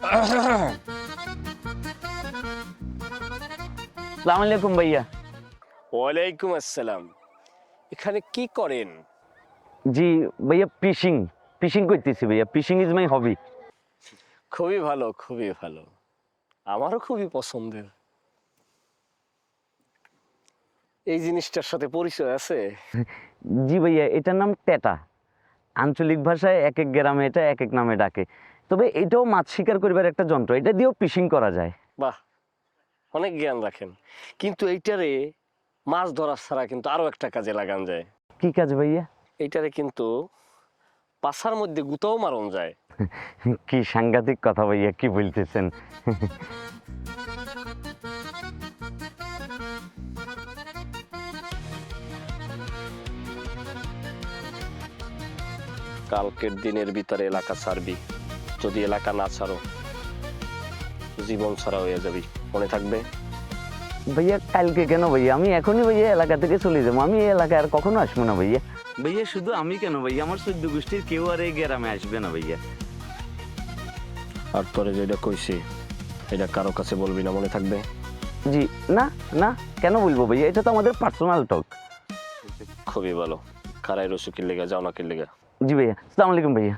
আসসালামু আলাইকুম ভাইয়া। ওয়ালাইকুম আসসালাম। এখানে কি করেন? জি ভাইয়া, ফিশিং ফিশিং করতেছি ভাইয়া। ফিশিং ইজ মাই হবি। খুবই ভালো, খুবই ভালো। আমারও খুবই পছন্দের। এই জিনিসটার সাথে পরিচয় আছে? জি ভাইয়া, এটার নাম টেটা। আঞ্চলিক ভাষায় এক এক গ্রামে এটা এক এক নামে ডাকে। তবে এটাও মাছ শিকার করিবার একটা যন্ত্র, এটা দিয়েও ফিশিং করা যায়। বাহ, অনেক জ্ঞান রাখেন। কিন্তু এইটারে মাছ ধরা ছাড়া কিন্তু আরো একটা কাজে লাগান যায়। কি কাজ ভাইয়া? এইটারে কিন্তু পাছার মধ্যে গুতাও মারন যায়। কি সাংঘাতিক কথা ভাইয়া, কি বলতেছেন? কালকের দিনের ভিতরে এলাকা ছাড়বি। যদি এলাকা না ছাড়ো, জীবন ছাড়া হয়ে যাবি। মনে থাকবে? ভাইয়া কালকে কেন ভাইয়া? আমি এখনই ভাইয়া এলাকা থেকে চলে যাবো। আমি এই এলাকায় আর কখনো আসবো না ভাইয়া। ভাইয়া শুধু আমি কেন ভাইয়া, আমার 14 গোষ্ঠীর কেউ আর এই গ্রামে আসবে না ভাইয়া। আর তোরে যেটা কইছি এটা কারো কাছে বলবি না, মনে থাকবে? জি না, না কেন বলবো ভাইয়া? এটা তো আমাদের পার্সোনাল টক। খুবই ভালো। কারাই রসুকির লেগে যাও না, কির লেগে? জি ভাইয়া, আসসালামু আলাইকুম ভাইয়া।